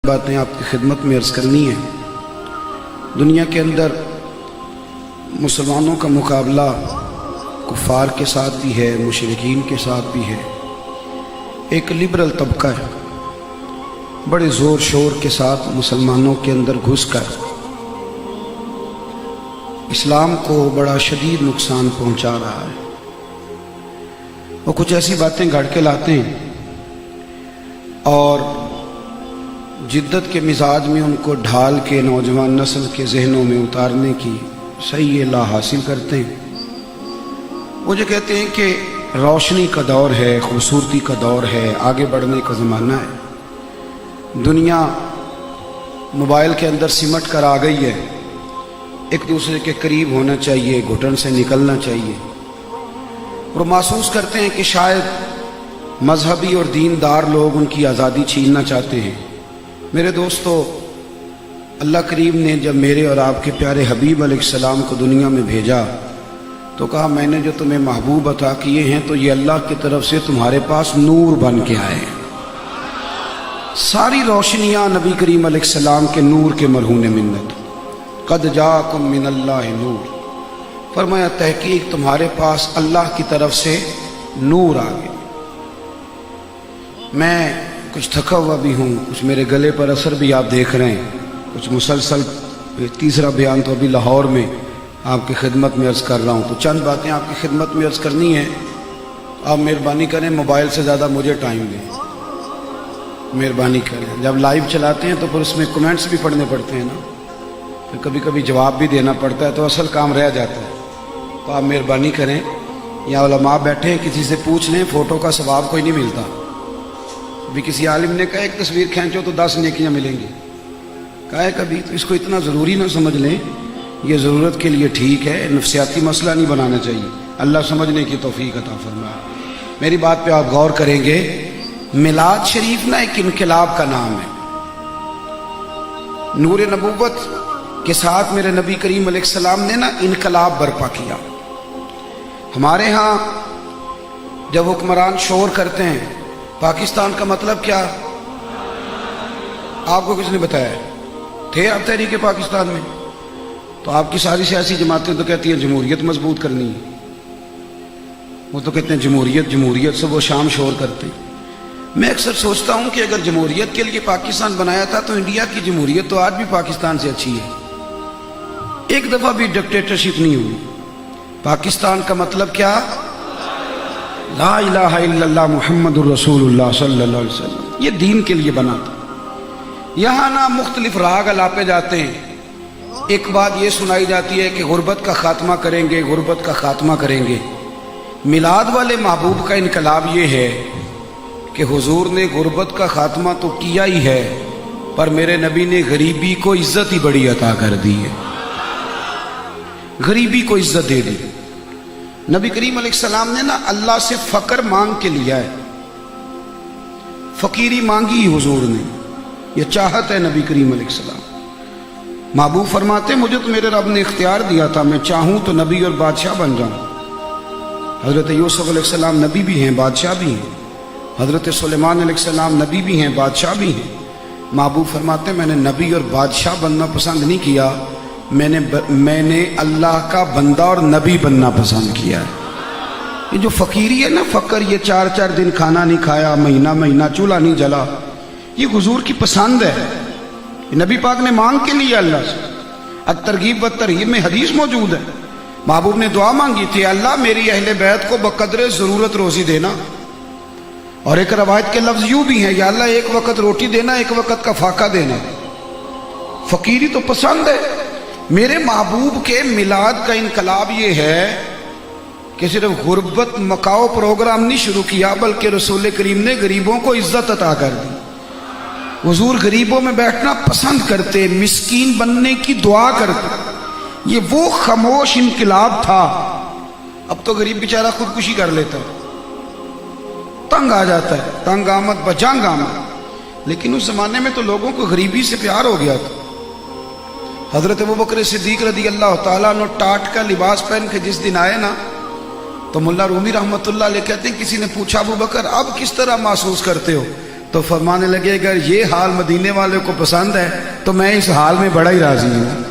باتیں آپ کی خدمت میں عرض کرنی ہیں۔ دنیا کے اندر مسلمانوں کا مقابلہ کفار کے ساتھ بھی ہے، مشرکین کے ساتھ بھی ہے۔ ایک لبرل طبقہ ہے، بڑے زور شور کے ساتھ مسلمانوں کے اندر گھس کر اسلام کو بڑا شدید نقصان پہنچا رہا ہے۔ وہ کچھ ایسی باتیں گھڑ کے لاتے ہیں اور جدت کے مزاج میں ان کو ڈھال کے نوجوان نسل کے ذہنوں میں اتارنے کی صحیح لا حاصل کرتے ہیں۔ وہ جو کہتے ہیں کہ روشنی کا دور ہے، خوبصورتی کا دور ہے، آگے بڑھنے کا زمانہ ہے، دنیا موبائل کے اندر سمٹ کر آ گئی ہے، ایک دوسرے کے قریب ہونا چاہیے، گھٹن سے نکلنا چاہیے، اور محسوس کرتے ہیں کہ شاید مذہبی اور دیندار لوگ ان کی آزادی چھیننا چاہتے ہیں۔ میرے دوستو، اللہ کریم نے جب میرے اور آپ کے پیارے حبیب علیہ السلام کو دنیا میں بھیجا تو کہا میں نے جو تمہیں محبوب عطا کیے ہیں تو یہ اللہ کی طرف سے تمہارے پاس نور بن کے آئے ہیں۔ ساری روشنیاں نبی کریم علیہ السلام کے نور کے مرہون منت۔ قد جاءکم من اللہ نور، فرمایا تحقیق تمہارے پاس اللہ کی طرف سے نور آ گیا۔ میں کچھ تھکا ہوا بھی ہوں، کچھ میرے گلے پر اثر بھی آپ دیکھ رہے ہیں، کچھ مسلسل تیسرا بیان تو ابھی لاہور میں آپ کی خدمت میں عرض کر رہا ہوں، تو چند باتیں آپ کی خدمت میں عرض کرنی ہیں۔ آپ مہربانی کریں، موبائل سے زیادہ مجھے ٹائم دیں، مہربانی کریں۔ جب لائیو چلاتے ہیں تو پھر اس میں کمنٹس بھی پڑھنے پڑتے ہیں نا، پھر کبھی کبھی جواب بھی دینا پڑتا ہے، تو اصل کام رہ جاتا ہے۔ تو آپ مہربانی کریں، یا علماء بیٹھے ہیں، کسی سے پوچھ لیں، فوٹو کا ثواب کوئی نہیں ملتا۔ ابھی کسی عالم نے کہا ایک تصویر کھینچو تو 10 نیکیاں ملیں گی، کہا ہے کبھی، تو اس کو اتنا ضروری نہ سمجھ لیں، یہ ضرورت کے لیے ٹھیک ہے، نفسیاتی مسئلہ نہیں بنانا چاہیے۔ اللہ سمجھنے کی توفیق عطا فرمائے۔ میری بات پہ آپ غور کریں گے، میلاد شریف نا ایک انقلاب کا نام ہے۔ نور نبوت کے ساتھ میرے نبی کریم علیہ السلام نے نا انقلاب برپا کیا۔ ہمارے ہاں جب حکمران شور کرتے ہیں پاکستان کا مطلب کیا، آپ کو کس نے بتایا؟ تھے آپ تحریک پاکستان میں؟ تو آپ کی ساری سیاسی جماعتیں تو کہتی ہیں جمہوریت مضبوط کرنی ہے، وہ تو کہتے ہیں جمہوریت جمہوریت، صبح و شام شور کرتے ہیں۔ میں اکثر سوچتا ہوں کہ اگر جمہوریت کے لیے پاکستان بنایا تھا تو انڈیا کی جمہوریت تو آج بھی پاکستان سے اچھی ہے، ایک دفعہ بھی ڈکٹیٹرشپ نہیں ہوئی۔ پاکستان کا مطلب کیا؟ لا الہ الا اللہ محمد الرسول اللہ صلی اللہ علیہ وسلم، یہ دین کے لیے بنا تھا۔ یہاں نا مختلف راگ الاپے جاتے ہیں، ایک بات یہ سنائی جاتی ہے کہ غربت کا خاتمہ کریں گے، غربت کا خاتمہ کریں گے۔ میلاد والے محبوب کا انقلاب یہ ہے کہ حضور نے غربت کا خاتمہ تو کیا ہی ہے، پر میرے نبی نے غریبی کو عزت ہی بڑی عطا کر دی ہے، غریبی کو عزت دے دی۔ نبی کریم علیہ السلام نے نا اللہ سے فقر مانگ کے لیا ہے، فقیری مانگی حضور نے، یہ چاہت ہے نبی کریم علیہ السلام۔ محبوب فرماتے مجھے تو میرے رب نے اختیار دیا تھا، میں چاہوں تو نبی اور بادشاہ بن جاؤں۔ حضرت یوسف علیہ السلام نبی بھی ہیں، بادشاہ بھی ہیں، حضرت سلیمان علیہ السلام نبی بھی ہیں، بادشاہ بھی ہیں۔ محبوب فرماتے میں نے نبی اور بادشاہ بننا پسند نہیں کیا، میں نے اللہ کا بندہ اور نبی بننا پسند کیا ہے۔ یہ جو فقیری ہے نا، فقر، یہ 4 دن کھانا نہیں کھایا، مہینہ چولہا نہیں جلا، یہ حضور کی پسند ہے، نبی پاک نے مانگ کے لیا اللہ سے۔ الترغیب و ترہیب میں حدیث موجود ہے، محبوب نے دعا مانگی تھی، اللہ میری اہل بیت کو بقدر ضرورت روزی دینا، اور ایک روایت کے لفظ یوں بھی ہیں، یا اللہ ایک وقت روٹی دینا، ایک وقت کا فاقہ دینا۔ فقیری تو پسند ہے۔ میرے محبوب کے میلاد کا انقلاب یہ ہے کہ صرف غربت مکاؤ پروگرام نہیں شروع کیا، بلکہ رسول کریم نے غریبوں کو عزت عطا کر دی۔ حضور غریبوں میں بیٹھنا پسند کرتے، مسکین بننے کی دعا کرتے۔ یہ وہ خاموش انقلاب تھا۔ اب تو غریب بیچارہ خودکشی کر لیتا ہے، تنگ آ جاتا ہے، تنگ آمد بجنگ آمد، لیکن اس زمانے میں تو لوگوں کو غریبی سے پیار ہو گیا تھا۔ حضرت ابوبکر صدیق رضی اللہ تعالیٰ عنہ ٹاٹ کا لباس پہن کے جس دن آئے نا، تو ملا رومی رحمۃ اللہ علیہ کہتے ہیں کسی نے پوچھا ابوبکر اب کس طرح محسوس کرتے ہو؟ تو فرمانے لگے اگر یہ حال مدینے والے کو پسند ہے تو میں اس حال میں بڑا ہی راضی ہوں۔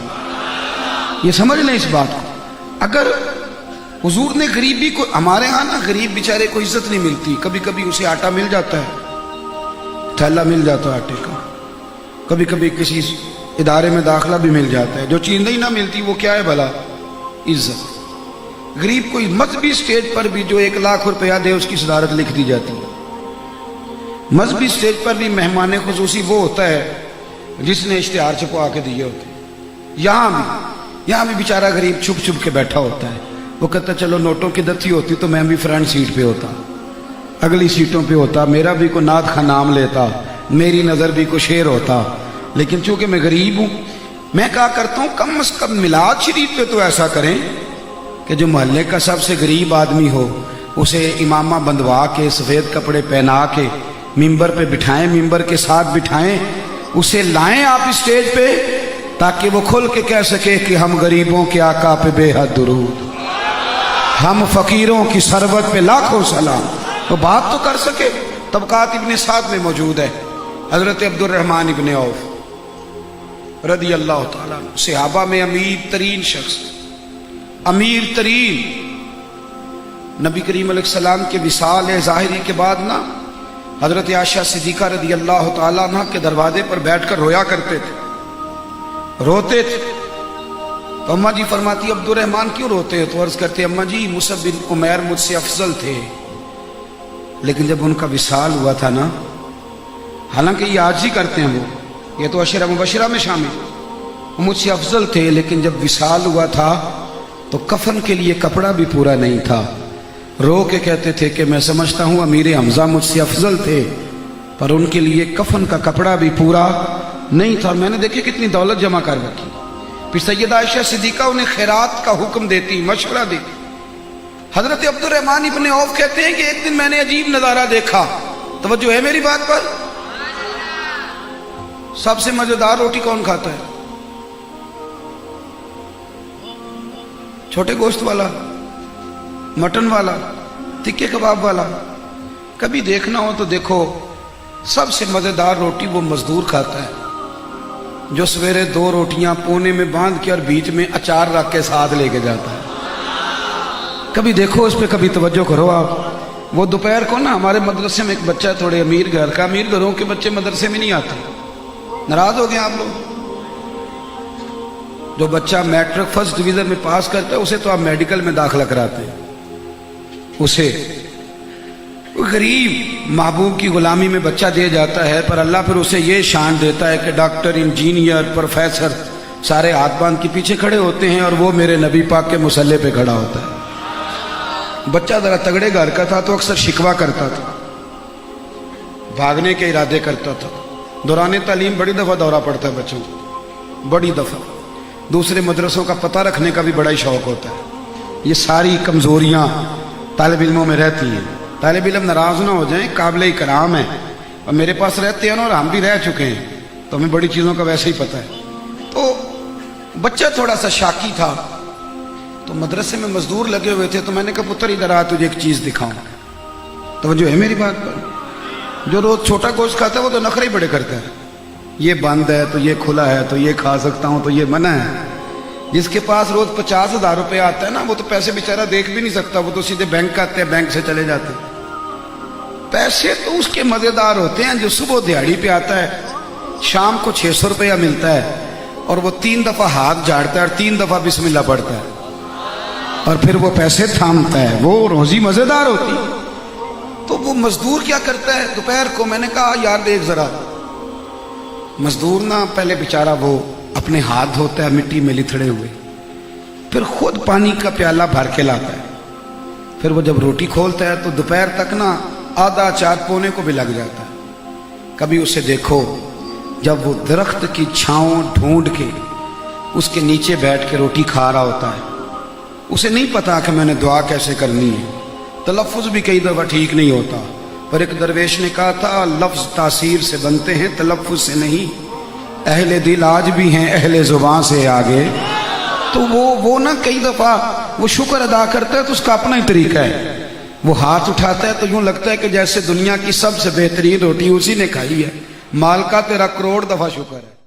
یہ سمجھ لیں اس بات کو۔ اگر حضور نے غریبی کو، ہمارے ہاں نا غریب بیچارے کو عزت نہیں ملتی، کبھی کبھی اسے آٹا مل جاتا ہے، تھیلا مل جاتا ہے آٹے کا، کبھی کبھی کسی ادارے میں داخلہ بھی مل جاتا ہے، جو چیز نہیں نہ ملتی وہ کیا ہے بھلا؟ عزت۔ غریب کو مذہبی سٹیج پر بھی جو 1 لاکھ روپیہ دے اس کی صدارت لکھ دی جاتی ہے۔ مذہبی سٹیج پر بھی مہمان خصوصی وہ ہوتا ہے جس نے اشتہار چھپوا کے دیے ہوتے ہیں۔ یہاں بھی بیچارہ غریب چھپ چھپ کے بیٹھا ہوتا ہے، وہ کہتا چلو نوٹوں کی دتی ہوتی تو میں بھی فرنٹ سیٹ پہ ہوتا، اگلی سیٹوں پہ ہوتا، میرا بھی کوئی نعت خواہ نام لیتا، میری نظر بھی کوئی شعر ہوتا، لیکن چونکہ میں غریب ہوں، میں کہا کرتا ہوں کم از کم میلاد شریف پہ تو ایسا کریں کہ جو محلے کا سب سے غریب آدمی ہو اسے امامہ بندوا کے سفید کپڑے پہنا کے ممبر پہ بٹھائیں، ممبر کے ساتھ بٹھائیں، اسے لائیں آپ اسٹیج پہ تاکہ وہ کھل کے کہہ سکے کہ ہم غریبوں کے آقا پہ بے حد درود، ہم فقیروں کی ثروت پہ لاکھوں سلام، وہ بات تو کر سکے۔ طبقات ابن سعد میں موجود ہے حضرت عبد الرحمن ابن عوف رضی اللہ تعالیٰ عنہ، صحابہ میں امیر ترین شخص، امیر ترین۔ نبی کریم علیہ السلام کے وصال ظاہری کے بعد نا حضرت عائشہ صدیقہ رضی اللہ تعالیٰ عنہ کے دروازے پر بیٹھ کر رویا کرتے تھے، روتے تھے۔ تو اماں جی فرماتی عبد الرحمن کیوں روتے ہیں؟ تو عرض کرتے اماں جی مصعب بن عمیر مجھ سے افضل تھے، لیکن جب ان کا وصال ہوا تھا نا، حالانکہ یہ آج ہی کرتے ہیں، وہ یہ تو عشرہ مبشرہ میں شامل، وہ مجھ سے افضل تھے، لیکن جب وصال ہوا تھا تو کفن کے لیے کپڑا بھی پورا نہیں تھا۔ رو کے کہتے تھے کہ میں سمجھتا ہوں امیر حمزہ مجھ سے افضل تھے پر ان کے لیے کفن کا کپڑا بھی پورا نہیں تھا۔ اور میں نے دیکھی کتنی دولت جمع کر رکھی، پھر سیدہ عائشہ صدیقہ انہیں خیرات کا حکم دیتی، مشورہ دیتی۔ حضرت عبد الرحمن ابن عوف کہتے ہیں کہ ایک دن میں نے عجیب نظارہ دیکھا، توجہ ہے میری بات پر؟ سب سے مزیدار روٹی کون کھاتا ہے؟ چھوٹے گوشت والا، مٹن والا، تکے کباب والا؟ کبھی دیکھنا ہو تو دیکھو، سب سے مزیدار روٹی وہ مزدور کھاتا ہے جو سویرے 2 روٹیاں پونے میں باندھ کے اور بیچ میں اچار رکھ کے ساتھ لے کے جاتا ہے۔ کبھی دیکھو اس پہ، کبھی توجہ کرو آپ۔ وہ دوپہر کو نا ہمارے مدرسے میں ایک بچہ تھوڑے امیر گھر کا، امیر گھروں کے بچے مدرسے میں نہیں آتے، ناراض ہو گئے آپ لوگ؟ جو بچہ میٹرک فرسٹ ڈویژن میں پاس کرتا ہے اسے تو آپ میڈیکل میں داخلہ کراتے ہیں، اسے غریب محبوب کی غلامی میں بچہ دے جاتا ہے، پر اللہ پھر اسے یہ شان دیتا ہے کہ ڈاکٹر، انجینئر، پروفیسر سارے ہاتھ باندھ کے پیچھے کھڑے ہوتے ہیں اور وہ میرے نبی پاک کے مصلے پہ کھڑا ہوتا ہے۔ بچہ ذرا تگڑے گھر کا تھا تو اکثر شکوہ کرتا تھا، بھاگنے کے ارادے کرتا تھا۔ دوران تعلیم بڑی دفعہ دورہ پڑتا ہے بچوں کو، بڑی دفعہ۔ دوسرے مدرسوں کا پتہ رکھنے کا بھی بڑا ہی شوق ہوتا ہے۔ یہ ساری کمزوریاں طالب علموں میں رہتی ہیں۔ طالب علم ناراض نہ ہو جائیں، قابل اکرام ہیں، اور میرے پاس رہتے ہیں اور ہم بھی رہ چکے ہیں تو ہمیں بڑی چیزوں کا ویسے ہی پتہ ہے۔ تو بچہ تھوڑا سا شاکی تھا، تو مدرسے میں مزدور لگے ہوئے تھے، تو میں نے کہا پتر ادھر آ، تجھے ایک چیز دکھاؤں۔ توجہ ہے میری بات پر؟ جو روز چھوٹا گوشت کھاتا ہے وہ تو نخرے ہی بڑے کرتا ہے، یہ بند ہے تو یہ کھلا ہے تو یہ کھا سکتا ہوں تو یہ منع ہے۔ جس کے پاس روز 50,000 روپے آتا ہے نا، وہ تو پیسے بیچارہ دیکھ بھی نہیں سکتا، وہ تو سیدھے بینک آتے ہیں، بینک سے چلے جاتے ہیں۔ پیسے تو اس کے مزیدار ہوتے ہیں جو صبح دیہڑی پہ آتا ہے، شام کو 600 روپیہ ملتا ہے اور وہ 3 دفعہ ہاتھ جھاڑتا ہے اور 3 دفعہ بسم اللہ پڑھتا ہے اور پھر وہ پیسے تھامتا ہے، وہ روزی مزیدار ہوتی ہے۔ تو وہ مزدور کیا کرتا ہے دوپہر کو؟ میں نے کہا یار دیکھ ذرا، مزدور نا پہلے بیچارہ وہ اپنے ہاتھ دھوتا ہے مٹی میں لتھڑے ہوئے، پھر خود پانی کا پیالہ بھر کے لاتا ہے، پھر وہ جب روٹی کھولتا ہے تو دوپہر تک نا آدھا 4 پونے کو بھی لگ جاتا ہے۔ کبھی اسے دیکھو جب وہ درخت کی چھاؤں ڈھونڈ کے اس کے نیچے بیٹھ کے روٹی کھا رہا ہوتا ہے، اسے نہیں پتا کہ میں نے دعا کیسے کرنی ہے، تلفظ بھی کئی دفعہ ٹھیک نہیں ہوتا، پر ایک درویش نے کہا تھا لفظ تاثیر سے بنتے ہیں تلفظ سے نہیں، اہل دل آج بھی ہیں اہل زبان سے آگے۔ تو وہ نا کئی دفعہ وہ شکر ادا کرتا ہے تو اس کا اپنا ہی طریقہ ہے، وہ ہاتھ اٹھاتا ہے تو یوں لگتا ہے کہ جیسے دنیا کی سب سے بہترین روٹی اسی نے کھائی ہے، مال کا تیرا کروڑ دفعہ شکر ہے۔